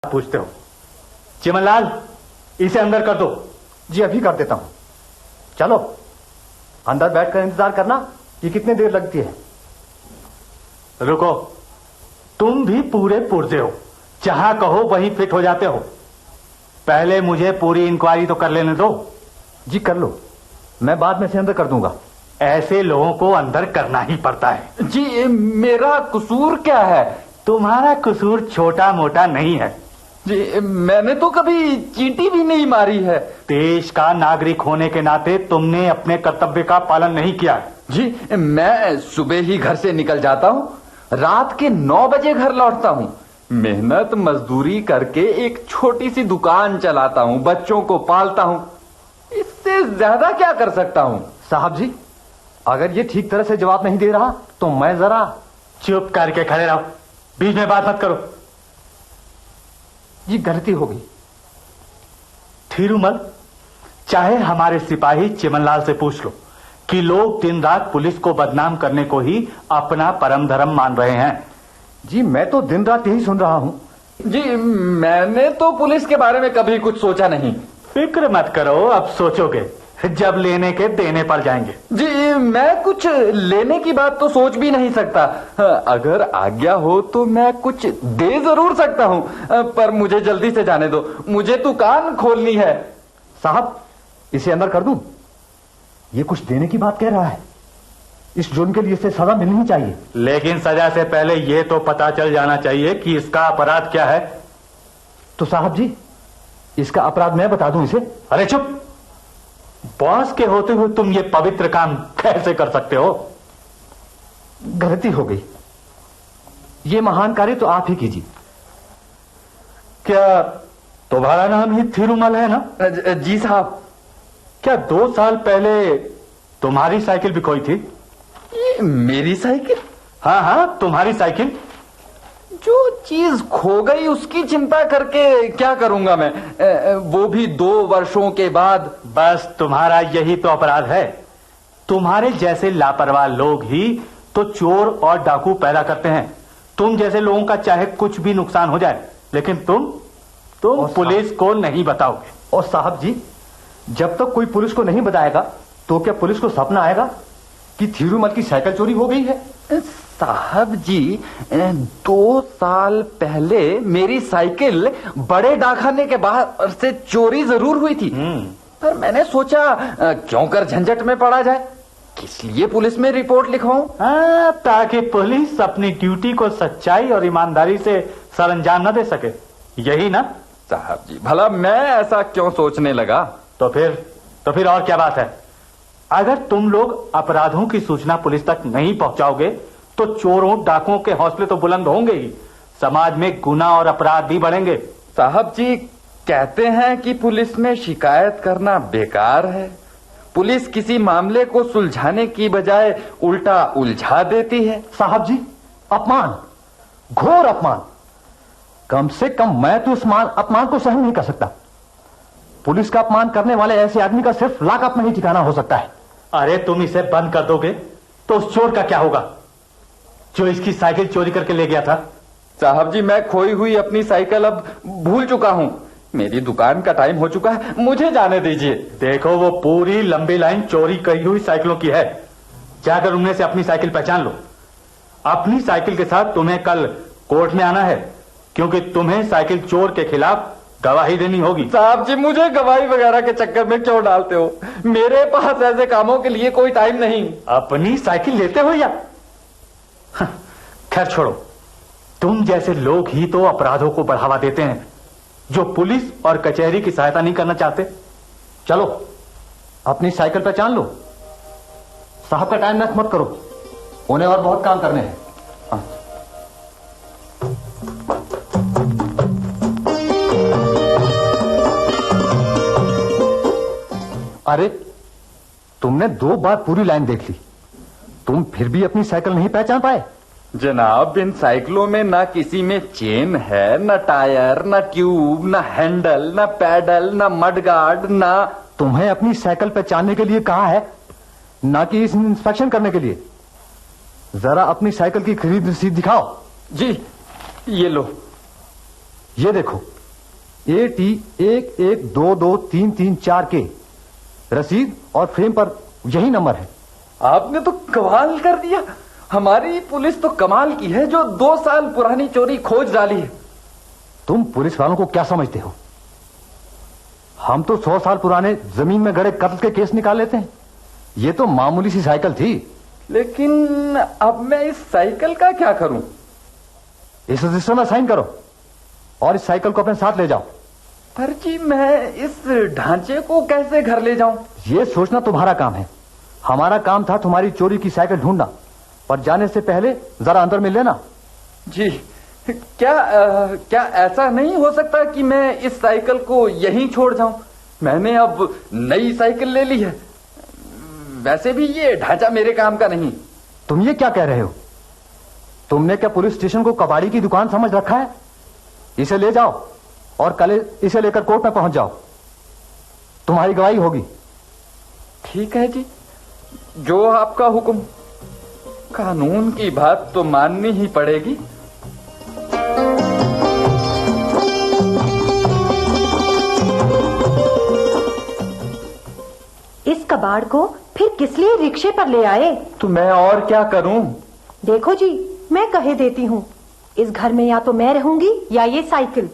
पूछते हो? चिमनलाल, इसे अंदर कर दो। जी अभी कर देता हूं। चलो अंदर बैठकर इंतजार करना कि कितनी देर लगती है। रुको, तुम भी पूरे पुर्जे हो, जहां कहो वहीं फिट हो जाते हो। पहले मुझे पूरी इंक्वायरी तो कर लेने दो। जी कर लो, मैं बाद में से अंदर कर दूंगा। ऐसे लोगों को अंदर करना ही पड़ता है। जी मेरा कसूर क्या है? तुम्हारा कसूर छोटा मोटा नहीं है। जी मैंने तो कभी चींटी भी नहीं मारी है। देश का नागरिक होने के नाते तुमने अपने कर्तव्य का पालन नहीं किया। जी मैं सुबह ही घर से निकल जाता हूँ, रात के 9 बजे घर लौटता हूँ। मेहनत मजदूरी करके एक छोटी सी दुकान चलाता हूँ, बच्चों को पालता हूँ। इससे ज्यादा क्या कर सकता हूँ? साहब जी, अगर ये ठीक तरह से जवाब नहीं दे रहा तो मैं जरा। चुप करके खड़े रहो, बीच में बात मत करो। जी गलती हो गई। थिरुमल, चाहे हमारे सिपाही चिमनलाल से पूछ लो कि लोग दिन रात पुलिस को बदनाम करने को ही अपना परम धर्म मान रहे हैं। जी मैं तो दिन रात यही सुन रहा हूं। जी मैंने तो पुलिस के बारे में कभी कुछ सोचा नहीं। फिक्र मत करो, अब सोचोगे जब लेने के देने पड़ जाएंगे। जी मैं कुछ लेने की बात तो सोच भी नहीं सकता। अगर आज्ञा हो तो मैं कुछ दे जरूर सकता हूँ, पर मुझे जल्दी से जाने दो, मुझे दुकान खोलनी है। साहब इसे अंदर कर दूं? ये कुछ देने की बात कह रहा है। इस जुर्म के लिए इसे सजा मिलनी ही चाहिए। लेकिन सजा से पहले यह तो पता चल जाना चाहिए कि इसका अपराध क्या है। तो साहब जी, इसका अपराध मैं बता दूं इसे? अरे चुप, बॉस के होते हुए तुम ये पवित्र काम कैसे कर सकते हो? गलती हो गई। ये महान कार्य तो आप ही कीजिए। क्या तुम्हारा नाम ही थिरुमल है ना? जी साहब। क्या 2 साल पहले तुम्हारी साइकिल भी खोई थी? ये मेरी साइकिल? हाँ हाँ, तुम्हारी साइकिल। जो चीज खो गई उसकी चिंता करके क्या करूंगा मैं, वो भी 2 वर्षों के बाद। बस तुम्हारा यही तो अपराध है। तुम्हारे जैसे लापरवाह लोग ही तो चोर और डाकू पैदा करते हैं। तुम जैसे लोगों का चाहे कुछ भी नुकसान हो जाए, लेकिन तुम पुलिस को नहीं बताओगे। और साहब जी, जब तक कोई पुलिस को नहीं बताएगा तो क्या पुलिस को सपना आएगा कि थिरुमल की साइकिल चोरी हो गई है? साहब जी 2 साल पहले मेरी साइकिल बड़े डाकखाने के बाहर से चोरी जरूर हुई थी, पर मैंने सोचा क्यों कर झंझट में पड़ा जाए, किस लिए पुलिस में रिपोर्ट लिखवाऊं? ताकि पुलिस अपनी ड्यूटी को सच्चाई और ईमानदारी से सरंजाम न दे सके, यही ना? साहब जी भला मैं ऐसा क्यों सोचने लगा? तो फिर और क्या बात है? अगर तुम लोग अपराधों की सूचना पुलिस तक नहीं पहुंचाओगे तो चोरों डाकुओं के हौसले तो बुलंद होंगे ही, समाज में गुनाह और अपराध भी बढ़ेंगे। साहब जी कहते हैं कि पुलिस में शिकायत करना बेकार है। पुलिस किसी मामले को सुलझाने की बजाय उल्टा उलझा देती है। साहब जी, अपमान, घोर अपमान। कम से कम मैं तो उस अपमान को सहन नहीं कर सकता। पुलिस का अपमान करने वाले ऐसे आदमी का सिर्फ लाकअप में ही ठिकाना हो सकता है। अरे तुम इसे बंद कर दोगे तो उस चोर का क्या होगा जो इसकी साइकिल चोरी करके ले गया था? साहब जी मैं खोई हुई अपनी साइकिल अब भूल चुका हूँ। मेरी दुकान का टाइम हो चुका है, मुझे जाने दीजिए। देखो वो पूरी लंबी लाइन चोरी करी हुई साइकिलों की है। जाकर उनमें से अपनी साइकिल पहचान लो। अपनी साइकिल के साथ तुम्हें कल कोर्ट में आना है, क्योंकि तुम्हें साइकिल चोर के खिलाफ गवाही देनी होगी। साहब जी मुझे गवाही वगैरह के चक्कर में क्यों डालते हो? मेरे पास ऐसे कामों के लिए कोई टाइम नहीं। अपनी साइकिल लेते हो या? खैर छोड़ो, तुम जैसे लोग ही तो अपराधों को बढ़ावा देते हैं, जो पुलिस और कचहरी की सहायता नहीं करना चाहते। चलो अपनी साइकिल पहचान लो। साहब का टाइम नष्ट मत करो, उन्हें और बहुत काम करने हैं। अरे तुमने 2 बार पूरी लाइन देख ली, तुम फिर भी अपनी साइकिल नहीं पहचान पाए? जनाब इन साइकिलों में ना किसी में चेन है, ना टायर, ना ट्यूब, ना हैंडल, ना पैडल, ना मडगार्ड, ना। तुम्हें अपनी साइकिल पहचानने के लिए कहा है, ना कि इस इंस्पेक्शन करने के लिए। जरा अपनी साइकिल की खरीद रसीद दिखाओ। जी ये लो। ये देखो, AT112233 के रसीद और फ्रेम पर यही नंबर है। आपने तो कमाल कर दिया। हमारी पुलिस तो कमाल की है जो 2 साल पुरानी चोरी खोज डाली है। तुम पुलिस वालों को क्या समझते हो? हम तो 100 साल पुराने जमीन में गड़े कत्ल के केस निकाल लेते हैं। ये तो मामूली सी साइकिल थी। लेकिन अब मैं इस साइकिल का क्या करूं? इस रजिस्टर में साइन करो और इस साइकिल को अपने साथ ले जाओ। पर जी मैं इस ढांचे को कैसे घर ले जाऊं? ये सोचना तुम्हारा काम है। हमारा काम था तुम्हारी चोरी की साइकिल ढूंढना, पर जाने से पहले जरा अंदर मिल लेना। जी क्या ऐसा नहीं हो सकता कि मैं इस साइकिल को यहीं छोड़ जाऊं? मैंने अब नई साइकिल ले ली है। वैसे भी ये ढांचा मेरे काम का नहीं। तुम ये क्या कह रहे हो? तुमने क्या पुलिस स्टेशन को कबाड़ी की दुकान समझ रखा है? इसे ले जाओ और कल इसे लेकर कोर्ट में पहुंच जाओ। तुम्हारी गवाही होगी। ठीक है जी, जो आपका हुक्म। कानून की बात तो माननी ही पड़ेगी। इस कबाड़ को फिर किस लिए रिक्शे पर ले आए? तो मैं और क्या करूं? देखो जी, मैं कहे देती हूँ, इस घर में या तो मैं रहूंगी या ये साइकिल।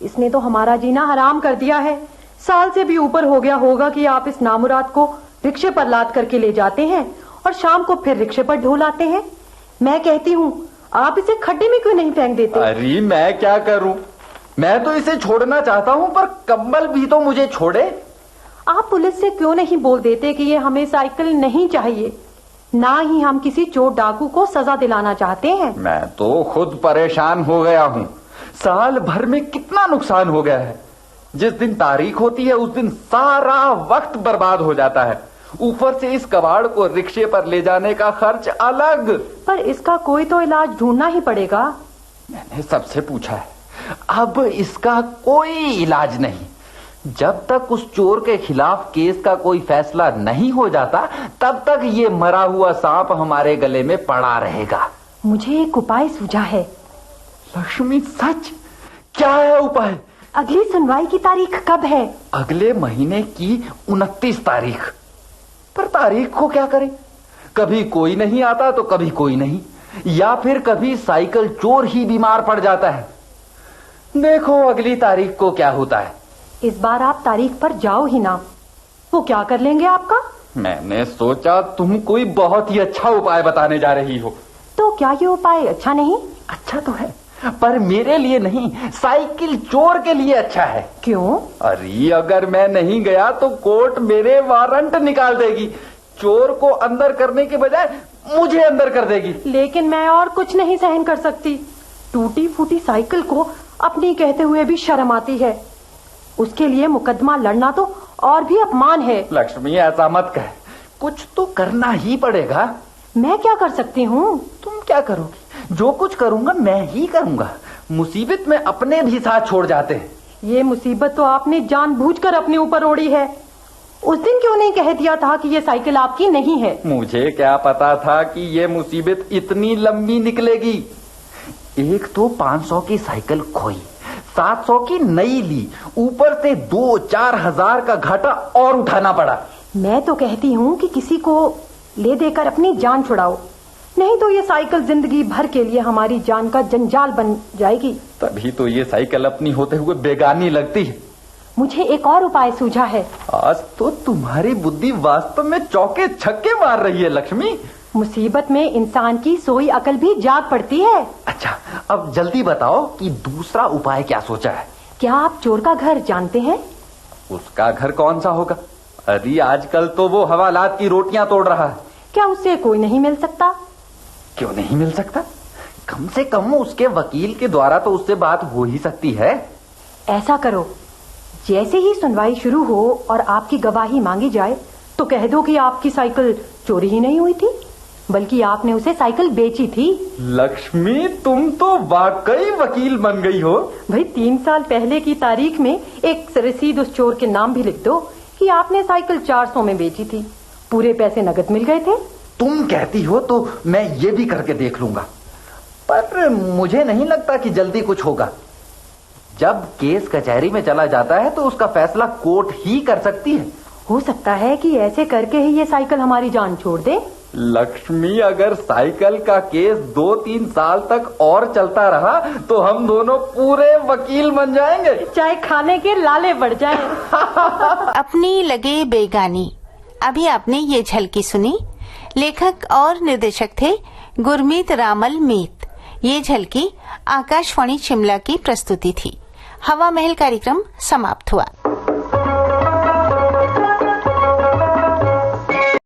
इसने तो हमारा जीना हराम कर दिया है। साल से भी ऊपर हो गया होगा कि आप इस नामुराद को रिक्शे पर लाद करके ले जाते हैं और शाम को फिर रिक्शे पर ढो लाते हैं। मैं कहती हूँ आप इसे खड्डे में क्यों नहीं फेंक देते? अरे मैं क्या करूं? मैं तो इसे छोड़ना चाहता हूं, पर कम्बल भी तो मुझे छोड़े। आप पुलिस से क्यों नहीं बोल देते कि ये हमें साइकिल नहीं चाहिए? ना ही हम किसी चोर डाकू को सजा दिलाना चाहते हैं। मैं तो खुद परेशान हो गया हूँ। साल भर में कितना नुकसान हो गया है। जिस दिन तारीख होती है उस दिन सारा वक्त बर्बाद हो जाता है। ऊपर से इस कबाड़ को रिक्शे पर ले जाने का खर्च अलग। पर इसका कोई तो इलाज ढूंढना ही पड़ेगा। मैंने सबसे पूछा है, अब इसका कोई इलाज नहीं। जब तक उस चोर के खिलाफ केस का कोई फैसला नहीं हो जाता तब तक ये मरा हुआ सांप हमारे गले में पड़ा रहेगा। मुझे एक उपाय सूझा है। लक्ष्मी, सच? क्या है उपाय? अगली सुनवाई की तारीख कब है? अगले महीने की 29 तारीख। पर तारीख को क्या करें? कभी कोई नहीं आता तो कभी कोई नहीं, या फिर कभी साइकिल चोर ही बीमार पड़ जाता है। देखो अगली तारीख को क्या होता है। इस बार आप तारीख पर जाओ ही ना। वो क्या कर लेंगे आपका? मैंने सोचा तुम कोई बहुत ही अच्छा उपाय बताने जा रही हो। तो क्या ये उपाय अच्छा नहीं? अच्छा तो है, पर मेरे लिए नहीं, साइकिल चोर के लिए अच्छा है। क्यों? अरे अगर मैं नहीं गया तो कोर्ट मेरे वारंट निकाल देगी। चोर को अंदर करने के बजाय मुझे अंदर कर देगी। लेकिन मैं और कुछ नहीं सहन कर सकती। टूटी फूटी साइकिल को अपनी कहते हुए भी शर्म आती है। उसके लिए मुकदमा लड़ना तो और भी अपमान है। लक्ष्मी, ऐसा मत कह। कुछ तो करना ही पड़ेगा। मैं क्या कर सकती हूँ? तुम क्या करोगी? जो कुछ करूंगा मैं ही करूंगा। मुसीबत में अपने भी साथ छोड़ जाते हैं। ये मुसीबत तो आपने जानबूझकर अपने ऊपर ओढ़ी है। उस दिन क्यों नहीं कह दिया था कि ये साइकिल आपकी नहीं है? मुझे क्या पता था कि ये मुसीबत इतनी लंबी निकलेगी। एक तो 500 की साइकिल खोई, 700 की नई ली, ऊपर से 2-4 हजार का घाटा और उठाना पड़ा। मैं तो कहती हूँ कि किसी को ले देकर अपनी जान छुड़ाओ, नहीं तो ये साइकिल जिंदगी भर के लिए हमारी जान का जंजाल बन जाएगी। तभी तो ये साइकिल अपनी होते हुए बेगानी लगती है। मुझे एक और उपाय सूझा है। आज तो तुम्हारी बुद्धि वास्तव में चौके छक्के मार रही है लक्ष्मी। मुसीबत में इंसान की सोई अकल भी जाग पड़ती है। अच्छा, अब जल्दी बताओ कि दूसरा उपाय क्या सोचा है। क्या आप चोर का घर जानते हैं? उसका घर कौन सा होगा? अरे आजकल तो वो हवालात की रोटियां तोड़ रहा है। क्या उससे कोई नहीं मिल सकता? क्यों नहीं मिल सकता? कम से कम उसके वकील के द्वारा तो उससे बात हो ही सकती है। ऐसा करो, जैसे ही सुनवाई शुरू हो और आपकी गवाही मांगी जाए तो कह दो कि आपकी साइकिल चोरी ही नहीं हुई थी, बल्कि आपने उसे साइकिल बेची थी। लक्ष्मी, तुम तो वाकई वकील बन गई हो। भाई 3 साल पहले की तारीख में एक रसीद उस चोर के नाम भी लिख दो कि आपने साइकिल 400 में बेची थी। पूरे पैसे नकद मिल गए थे। तुम कहती हो तो मैं ये भी करके देख लूंगा, पर मुझे नहीं लगता कि जल्दी कुछ होगा। जब केस कचहरी में चला जाता है तो उसका फैसला कोर्ट ही कर सकती है। हो सकता है कि ऐसे करके ही ये साइकिल हमारी जान छोड़ दे। लक्ष्मी, अगर साइकिल का केस 2-3 साल तक और चलता रहा तो हम दोनों पूरे वकील बन जाएंगे, चाहे खाने के लाले बढ़ जाए। अपनी लगे बेगानी। अभी आपने ये झलकी सुनी। लेखक और निर्देशक थे गुरमीत रामल मीत। ये झलकी आकाशवाणी शिमला की प्रस्तुति थी। हवा महल कार्यक्रम समाप्त हुआ।